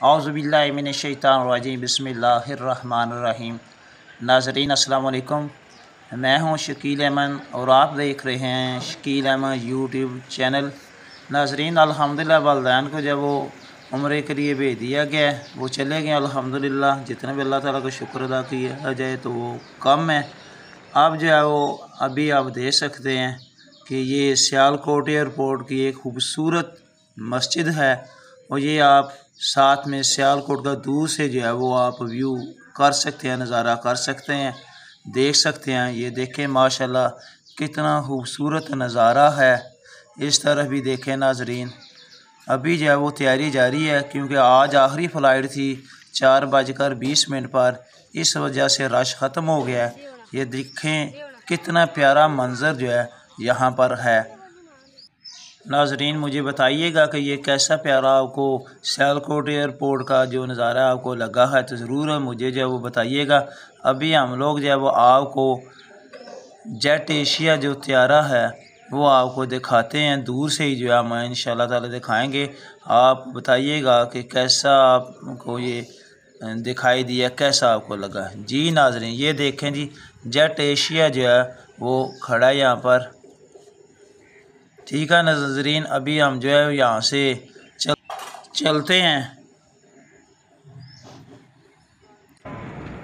औज़ुबिल्लाहि मिनश्शैतानिर्रजीम बिस्मिल्लाहिर्रहमानिर्रहीम। नाज़रीन अस्सलाम वालेकुम, मैं हूं शकील अहमद और आप देख रहे हैं शकील अहमद यूट्यूब चैनल। नाज़रीन अल्हम्दुलिल्लाह वालिदैन को जब वो उम्रे के लिए भेज दिया गया वो चले गए अल्हम्दुलिल्लाह। जितना भी अल्लाह ताला का शुक्र अदा किया जाए तो वो कम है। अब जो है वो अभी आप देख सकते हैं कि ये सियालकोट एयरपोर्ट की एक खूबसूरत मस्जिद है और ये आप साथ में सियालकोट का दूर से जो है वो आप व्यू कर सकते हैं, नज़ारा कर सकते हैं, देख सकते हैं। ये देखें माशाल्लाह कितना खूबसूरत नज़ारा है। इस तरफ भी देखें नाजरीन। अभी जो है वो तैयारी जारी है क्योंकि आज आखिरी फ़्लाइट थी 4:20 पर, इस वजह से रश ख़त्म हो गया है। ये देखें कितना प्यारा मंज़र जो है यहाँ पर है। नाजरीन मुझे बताइएगा कि ये कैसा प्यारा आपको सियालकोट एयरपोर्ट का जो नज़ारा आपको लगा है, तो ज़रूर मुझे जो है वो बताइएगा। अभी हम लोग जो है वो आपको जेट एशिया जो त्यारा है वो आपको दिखाते हैं, दूर से ही जो है हम इंशाल्लाह ताला दिखाएंगे। आप बताइएगा कि कैसा आपको ये दिखाई दिया, कैसा आपको लगा। जी नाजरीन ये देखें जी, जेट एशिया जो है वो खड़ा है यहाँ पर। ठीक है नाजरीन, अभी हम जो है यहाँ से चलते हैं।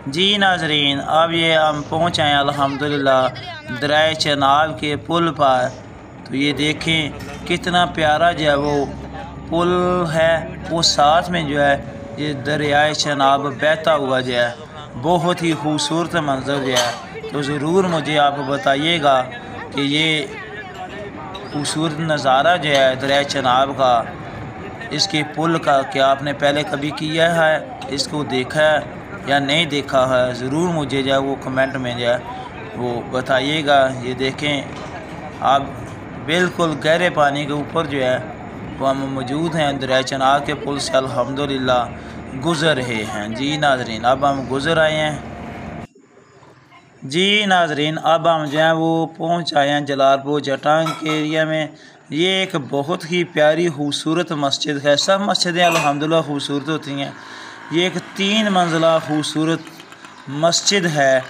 जी नाजरीन अब ये हम पहुँच आए अल्हम्दुलिल्लाह दरिया चनाब के पुल पर। तो ये देखें कितना प्यारा जो है वो पुल है, वो साथ में जो है ये दरिया चनाब बहता हुआ जो है बहुत ही खूबसूरत मंजर जो है। तो ज़रूर मुझे आप बताइएगा कि ये खूबसूरत नज़ारा जो है दरिया चनाब का, इसके पुल का, क्या आपने पहले कभी किया है, इसको देखा है या नहीं देखा है, ज़रूर मुझे जो है वो कमेंट में जो है वो बताइएगा। ये देखें आप बिल्कुल गहरे पानी के ऊपर जो है वो हम मौजूद हैं, दरिया चनाब के पुल से अल्हम्दुलिल्लाह गुज़र रहे हैं। जी नाजरीन अब हम गुज़र आए हैं। जी नाजरीन अब हम जो हैं वो पहुंच आए हैं जलालपुर जटांग के एरिया में। ये एक बहुत ही प्यारी खूबसूरत मस्जिद है। सब मस्जिदें अल्हम्दुलिल्लाह खूबसूरत होती हैं। ये एक 3 मंजिला खूबसूरत मस्जिद है,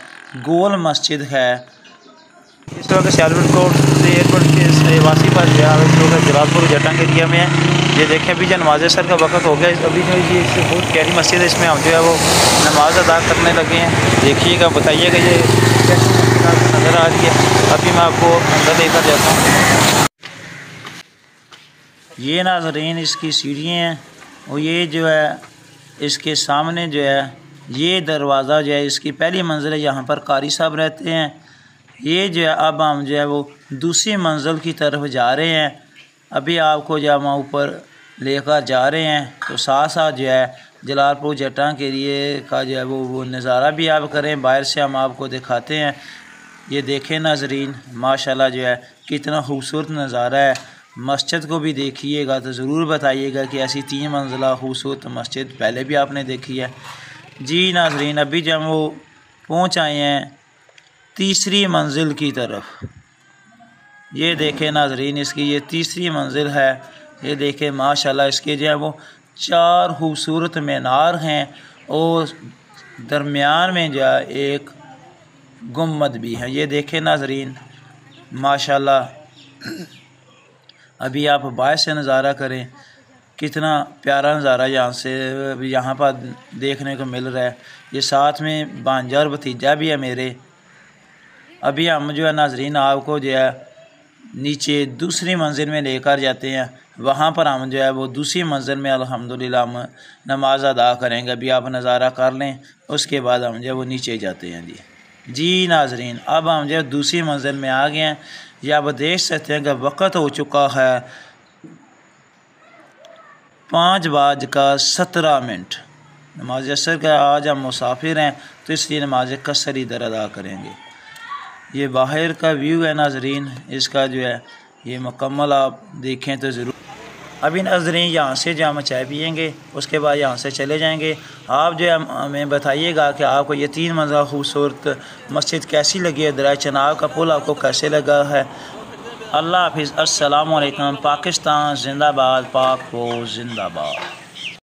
गोल मस्जिद है। इस वक्त सियालकोट एयरपोर्ट के वासी पर जो है इस वक्त जलालपुर जटांग एरिया में है। ये देखें अभी जो नमाज असर का वक्त हो गया, अभी जो ये बहुत प्यारी मस्जिद है, इसमें हम जो है वो नमाज अदा करने लगे हैं। देखिएगा बताइएगा ये नज़र आ रही है। अभी मैं आपको अंदर लेकर जाता हूँ। ये नाज़रीन इसकी सीढ़ियाँ हैं और ये जो है इसके सामने जो है ये दरवाज़ा जो है इसकी पहली मंजिल है, यहाँ पर कारी साहब रहते हैं। ये जो है अब हम जो है वो दूसरी मंजिल की तरफ जा रहे हैं। अभी आपको जो हम ऊपर लेकर जा रहे हैं, तो साथ साथ जो है जलालपुर जटांग के एरिए का जो है वो नज़ारा भी आप करें, बाहर से हम आपको दिखाते हैं। ये देखें नाजरीन माशाल्लाह जो है कितना खूबसूरत नज़ारा है। मस्जिद को भी देखिएगा तो ज़रूर बताइएगा कि ऐसी 3 मंजिला खूबसूरत मस्जिद पहले भी आपने देखी है। जी नाजरीन अभी जब वो पहुँच आए हैं तीसरी मंजिल की तरफ। ये देखें नाजरीन इसकी ये तीसरी मंजिल है। ये देखें माशाल्लाह इसके जो है वो 4 खूबसूरत मीनार हैं और दरमियान में जो है एक गुम्बद भी है। ये देखें नाजरीन माशाल्लाह। अभी आप बाहर से नज़ारा करें, कितना प्यारा नज़ारा यहाँ पर देखने को मिल रहा है। ये साथ में भांजा और भतीजा भी है मेरे। अभी हम जो है नाजरीन आपको जो है नीचे दूसरी मंजिल में लेकर जाते हैं। वहाँ पर हम जो है वो दूसरी मंजिल में अल्हम्दुलिल्लाह हम नमाज अदा करेंगे। अभी आप नज़ारा कर लें, उसके बाद हम जो है वो नीचे जाते हैं। जी नाजरीन अब हम जो है दूसरी मंजिल में आ गए हैं। ये आप देख सकते हैं कि वक्त हो चुका है 5:17। नमाज असर का आज हम मुसाफिर हैं तो इसलिए नमाज कसर इधर अदा करेंगे। ये बाहर का व्यू है नाजरीन, इसका जो है ये मुकम्मल आप देखें तो ज़रूर। अभी नाजरीन यहाँ से जो हम चाय पियेंगे उसके बाद यहाँ से चले जाएंगे। आप जो है हमें बताइएगा कि आपको ये 3 मंजिला खूबसूरत मस्जिद कैसी लगी है, दरिया चनाब का पुल आपको कैसे लगा है। अल्लाह हाफिज़। अस्सलामु अलैकुम। पाकिस्तान जिंदाबाद, पाक फौज जिंदाबाद।